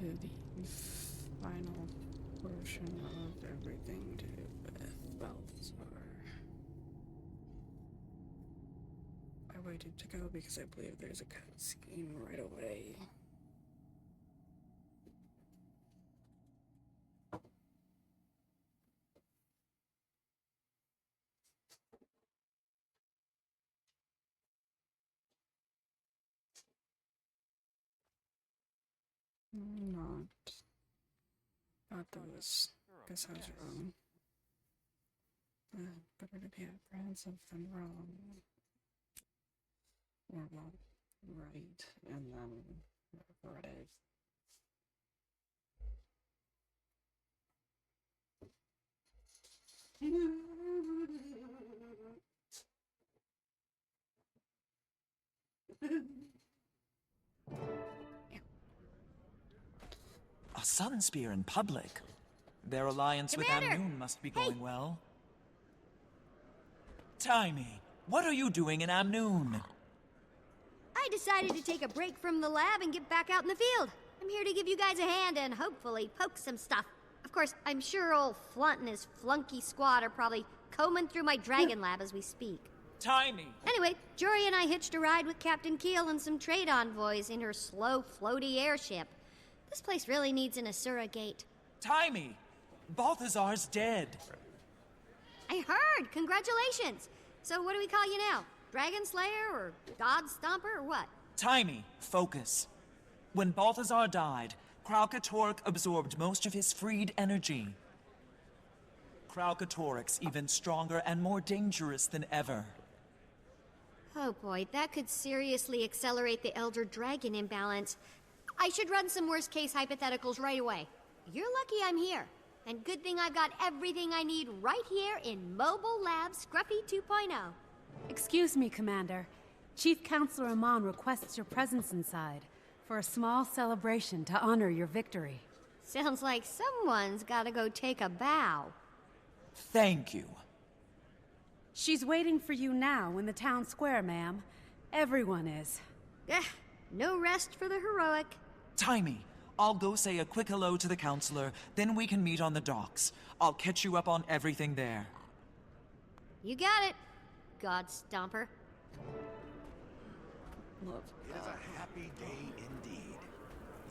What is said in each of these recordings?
to the final portion of everything to do with Balthazar. I waited to go because I believe there's a cutscene right away. Not those. Guess I was wrong. Better to be apprehensive than wrong. Or, well, right, and then regret it. A sun spear in public. Their alliance Commander! with Amnoon must be going well. Timey, what are you doing in Amnoon? I decided to take a break from the lab and get back out in the field. I'm here to give you guys a hand and hopefully poke some stuff. Of course, I'm sure old Flunt and his flunky squad are probably combing through my dragon lab as we speak. Timey! Anyway, Jory and I hitched a ride with Captain Keel and some trade envoys in her slow, floaty airship. This place really needs an Asura gate. Timey! Balthazar's dead. I heard! Congratulations! So what do we call you now? Dragon Slayer or God Stomper or what? Timey, focus. When Balthazar died, Kralkatork absorbed most of his freed energy. Kralkatork's even stronger and more dangerous than ever. Oh boy, that could seriously accelerate the Elder Dragon imbalance. I should run some worst-case hypotheticals right away. You're lucky I'm here. And good thing I've got everything I need right here in Mobile Lab Scruffy 2.0. Excuse me, Commander. Chief Counselor Amon requests your presence inside for a small celebration to honor your victory. Sounds like someone's gotta go take a bow. Thank you. She's waiting for you now in the town square, ma'am. Everyone is. No rest for the heroic. Timey, I'll go say a quick hello to the counselor, then we can meet on the docks. I'll catch you up on everything there. You got it, God Stomper. Love. It is a happy day indeed.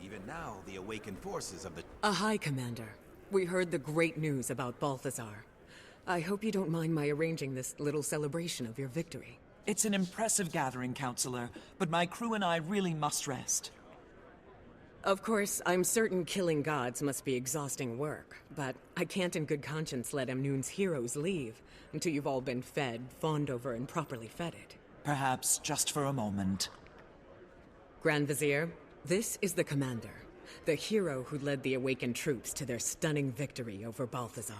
Even now, the awakened forces of the... Hi, Commander. We heard the great news about Balthazar. I hope you don't mind my arranging this little celebration of your victory. It's an impressive gathering, Counselor, but my crew and I really must rest. Of course, I'm certain killing gods must be exhausting work, but I can't in good conscience let Amnoon's heroes leave until you've all been fed, fawned over, and properly feted. Perhaps just for a moment. Grand Vizier, this is the Commander, the hero who led the awakened troops to their stunning victory over Balthazar.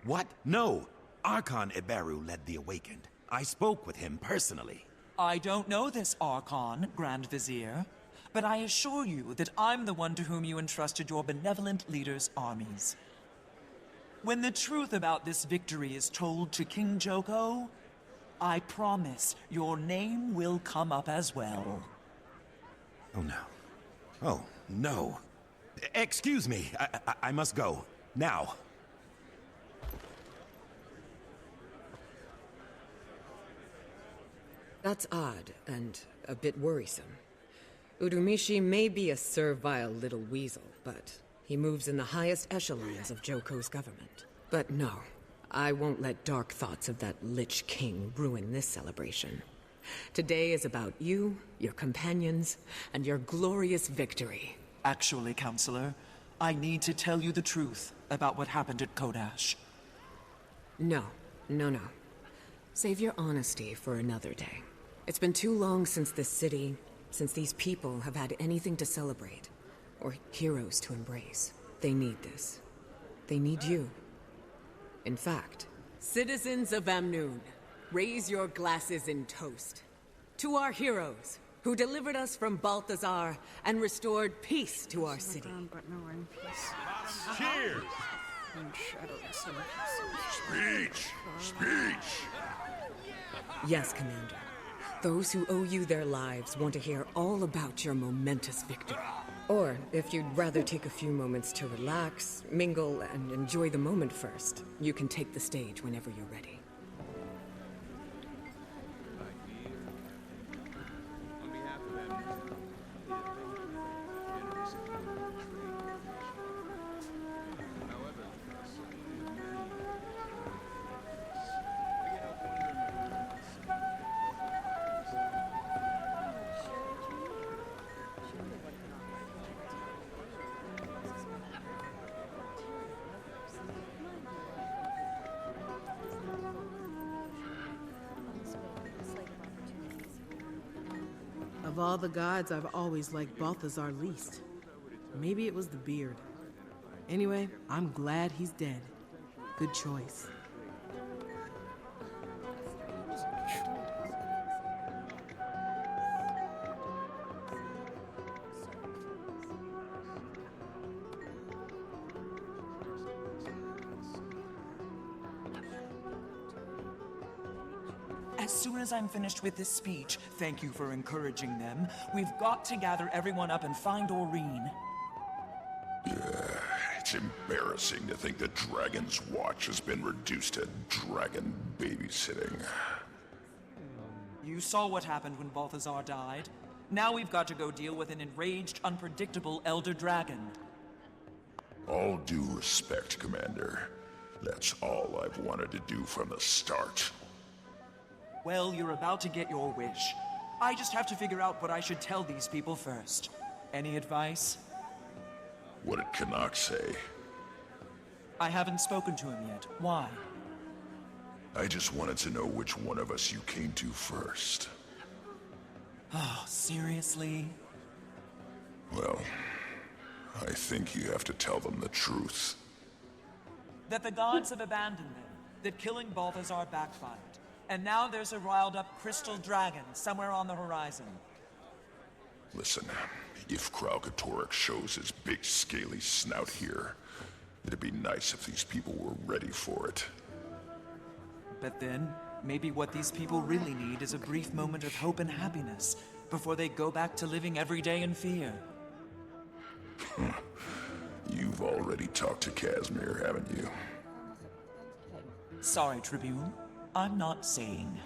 What? No! Archon Ibaru led the awakened. I spoke with him personally. I don't know this, Archon, Grand Vizier, but I assure you that I'm the one to whom you entrusted your benevolent leader's armies. When the truth about this victory is told to King Joko, I promise your name will come up as well. Oh no. Oh, no. Excuse me, I must go. Now. That's odd, and a bit worrisome. Urumishi may be a servile little weasel, but he moves in the highest echelons of Joko's government. But no, I won't let dark thoughts of that Lich King ruin this celebration. Today is about you, your companions, and your glorious victory. Actually, Counselor, I need to tell you the truth about what happened at Kodash. No. Save your honesty for another day. It's been too long since this city, since these people have had anything to celebrate, or heroes to embrace. They need this. They need you. In fact, citizens of Amnoon, raise your glasses in toast to our heroes who delivered us from Balthazar and restored peace to our city. But no in peace. Cheers! And shadowless in peace. Speech! Yes, Commander. Those who owe you their lives want to hear all about your momentous victory. Or, if you'd rather take a few moments to relax, mingle, and enjoy the moment first, you can take the stage whenever you're ready. Of all the gods, I've always liked Balthazar least. Maybe it was the beard. Anyway, I'm glad he's dead. Good choice. As soon as I'm finished with this speech, thank you for encouraging them, we've got to gather everyone up and find Aurene. It's embarrassing to think the Dragon's Watch has been reduced to dragon babysitting. You saw what happened when Balthazar died. Now we've got to go deal with an enraged, unpredictable Elder Dragon. All due respect, Commander. That's all I've wanted to do from the start. Well, you're about to get your wish. I just have to figure out what I should tell these people first. Any advice? What did Canuck say? I haven't spoken to him yet. Why? I just wanted to know which one of us you came to first. Oh, seriously? Well, I think you have to tell them the truth. That the gods have abandoned them, that killing Balthazar backfired, and now there's a riled-up crystal dragon somewhere on the horizon. Listen, if Kralkatorix shows his big scaly snout here, it'd be nice if these people were ready for it. But then, maybe what these people really need is a brief moment of hope and happiness before they go back to living every day in fear. You've already talked to Casimir, haven't you? Sorry, Tribune. I'm not saying.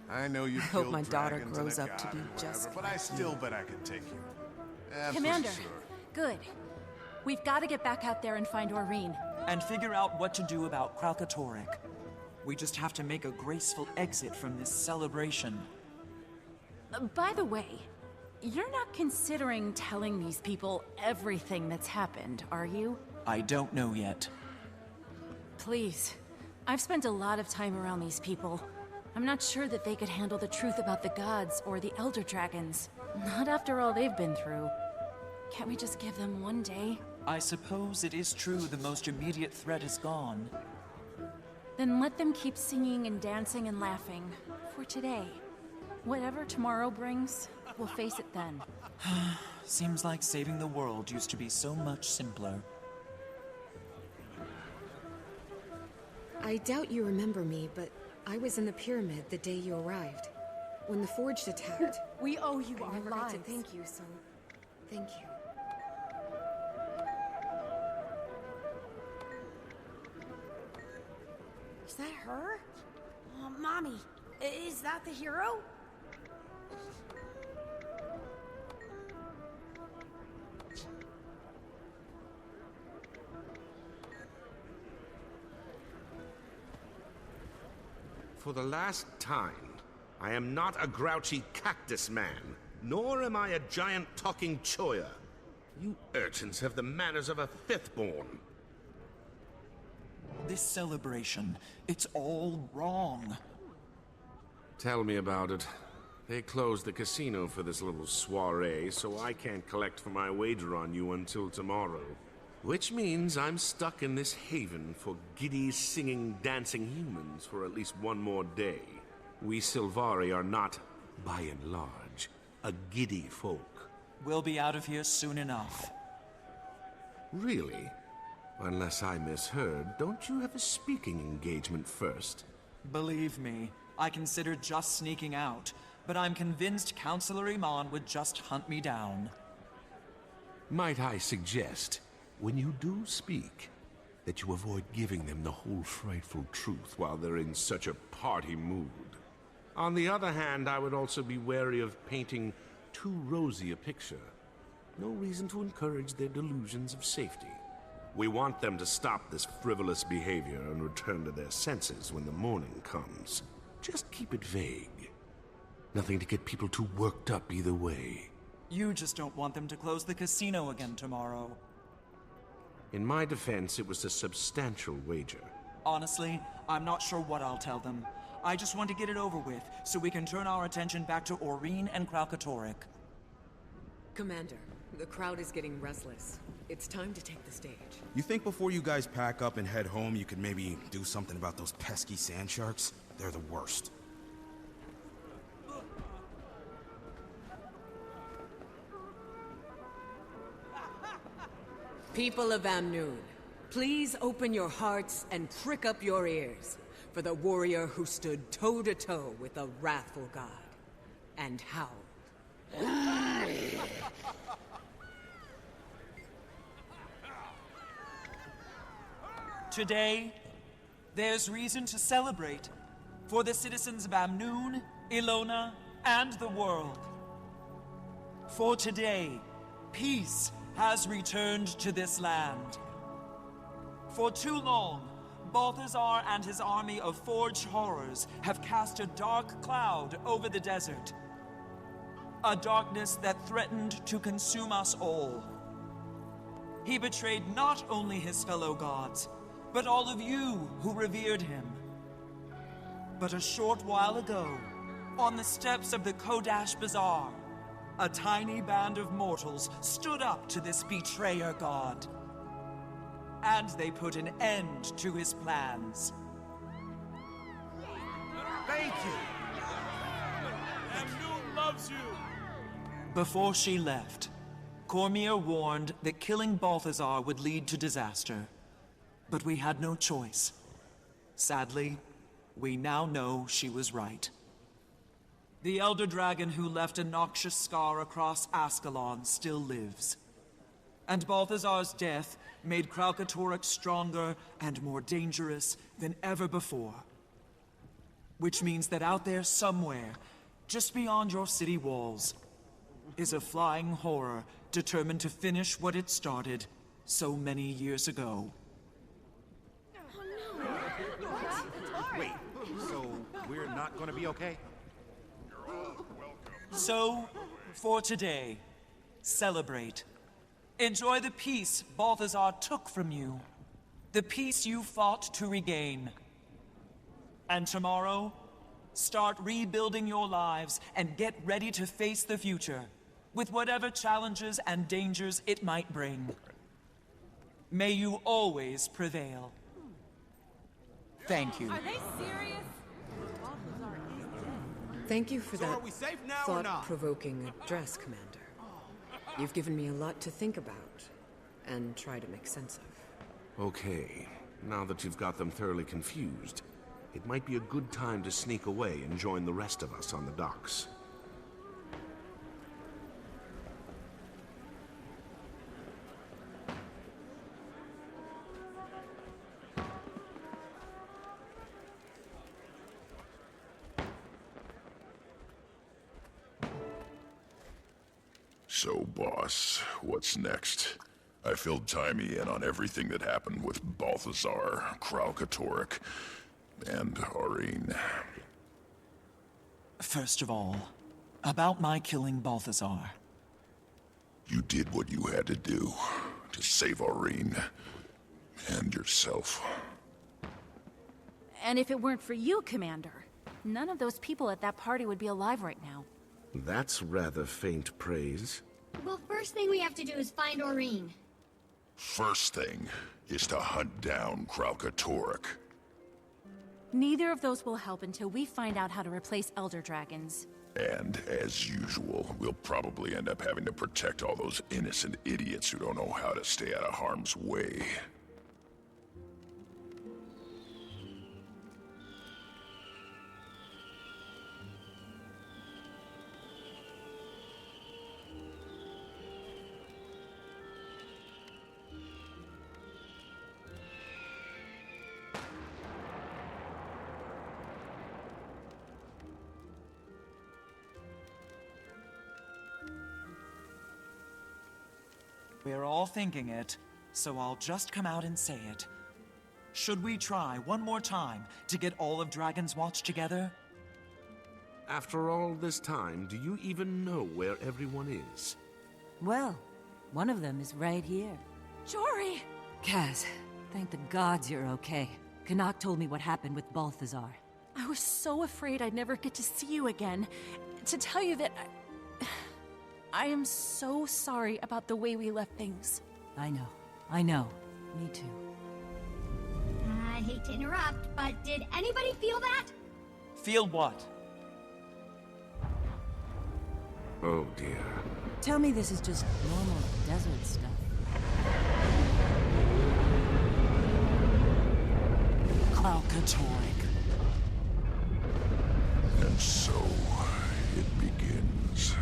I know you hope killed my daughter dragons and grows a up to god be and just whatever, but I still bet I could take you. Yeah, Commander, pretty sure. good. We've got to get back out there and find Aurene. And figure out what to do about Kralkatorix. We just have to make a graceful exit from this celebration. By the way, you're not considering telling these people everything that's happened, are you? I don't know yet. Please. I've spent a lot of time around these people. I'm not sure that they could handle the truth about the gods or the Elder Dragons. Not after all they've been through. Can't we just give them one day? I suppose it is true the most immediate threat is gone. Then let them keep singing and dancing and laughing. For today. Whatever tomorrow brings, we'll face it then. Seems like saving the world used to be so much simpler. I doubt you remember me, but I was in the pyramid the day you arrived. When the Forged attacked. We owe you I our never got lives. to thank you, so thank you. Is that her? Oh, Mommy, is that the hero? For the last time, I am not a grouchy cactus man, nor am I a giant talking choya. You urchins have the manners of a fifth-born. This celebration, it's all wrong. Tell me about it. They closed the casino for this little soiree, so I can't collect for my wager on you until tomorrow. Which means I'm stuck in this haven for giddy, singing, dancing humans for at least one more day. We Sylvari are not, by and large, a giddy folk. We'll be out of here soon enough. Really? Unless I misheard, don't you have a speaking engagement first? Believe me, I considered just sneaking out, but I'm convinced Counselor Iman would just hunt me down. Might I suggest, when you do speak, that you avoid giving them the whole frightful truth while they're in such a party mood. On the other hand, I would also be wary of painting too rosy a picture. No reason to encourage their delusions of safety. We want them to stop this frivolous behavior and return to their senses when the morning comes. Just keep it vague. Nothing to get people too worked up either way. You just don't want them to close the casino again tomorrow. In my defense, it was a substantial wager. Honestly, I'm not sure what I'll tell them. I just want to get it over with, so we can turn our attention back to Aurene and Kralkatorrik. Commander, the crowd is getting restless. It's time to take the stage. You think before you guys pack up and head home, you could maybe do something about those pesky sand sharks? They're the worst. People of Amnoon, please open your hearts and prick up your ears for the warrior who stood toe-to-toe with the wrathful god and howled. Today, there's reason to celebrate for the citizens of Amnoon, Ilona, and the world. For today, peace has returned to this land. For too long, Balthazar and his army of forged horrors have cast a dark cloud over the desert. A darkness that threatened to consume us all. He betrayed not only his fellow gods, but all of you who revered him. But a short while ago, on the steps of the Kodash Bazaar, a tiny band of mortals stood up to this betrayer god. And they put an end to his plans. Thank you! Amnoon loves you! Before she left, Cormier warned that killing Balthazar would lead to disaster. But we had no choice. Sadly, we now know she was right. The Elder Dragon who left a noxious scar across Ascalon still lives. And Balthazar's death made Kralkatorrik stronger and more dangerous than ever before. Which means that out there somewhere, just beyond your city walls, is a flying horror determined to finish what it started so many years ago. Wait, so we're not gonna be okay? So, for today, celebrate. Enjoy the peace Balthazar took from you. The peace you fought to regain. And tomorrow, start rebuilding your lives and get ready to face the future, with whatever challenges and dangers it might bring. May you always prevail. Thank you. Are they serious? Thank you for So that are we safe now or not? thought-provoking address, Commander. You've given me a lot to think about and try to make sense of. Okay, now that you've got them thoroughly confused, it might be a good time to sneak away and join the rest of us on the docks. So, boss, what's next? I filled Timey in on everything that happened with Balthazar, Kralkatorrik, and Aurene. First of all, about my killing Balthazar. You did what you had to do to save Aurene and yourself. And if it weren't for you, Commander, none of those people at that party would be alive right now. That's rather faint praise. Well, first thing we have to do is find Aurene. First thing is to hunt down Kralkatorrik. Neither of those will help until we find out how to replace Elder Dragons. And, as usual, we'll probably end up having to protect all those innocent idiots who don't know how to stay out of harm's way. We're all thinking it, so I'll just come out and say it. Should we try one more time to get all of Dragon's Watch together? After all this time, do you even know where everyone is? Well, one of them is right here. Jory! Kaz, thank the gods you're okay. Canuck told me what happened with Balthazar. I was so afraid I'd never get to see you again. To tell you that I am so sorry about the way we left things. I know. Me too. I hate to interrupt, but did anybody feel that? Feel what? Oh dear. Tell me this is just normal desert stuff. Kralkatorg. And so, it begins.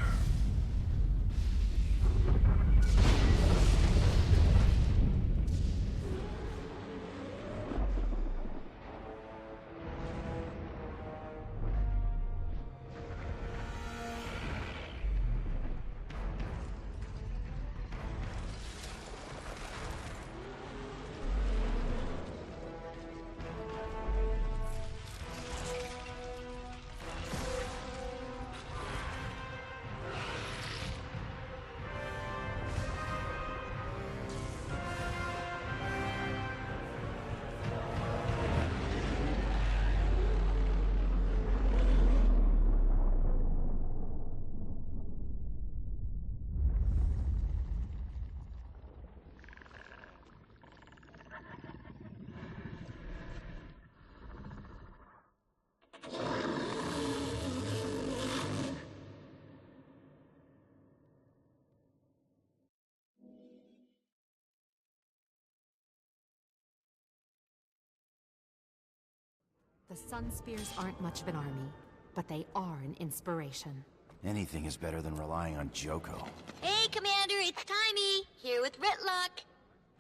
The Sun Spears aren't much of an army, but they are an inspiration. Anything is better than relying on Joko. Hey, Commander, it's Timey, here with Ritlock.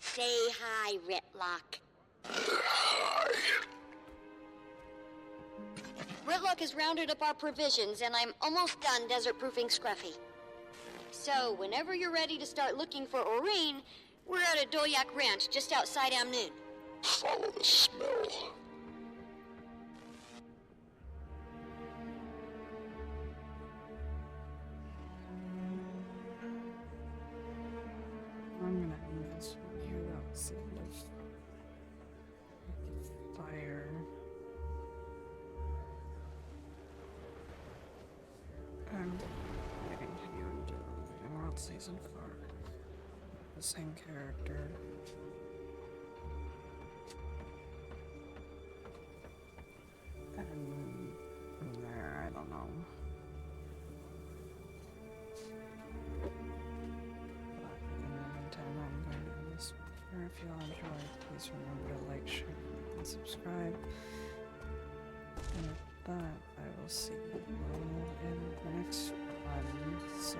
Say hi, Ritlock. Hi. Ritlock has rounded up our provisions, and I'm almost done desert-proofing Scruffy. So, whenever you're ready to start looking for Aurene, we're at a Doyak Ranch just outside Amnoon. Follow the smell. I'm gonna end this one here. That was the end of fire. And I continue into Emerald Season 4. The same character. And from there, I don't know. I'm going to end this one here. If you all enjoyed, please remember to like, share, and subscribe. And with that, I will see you all in the next one. So,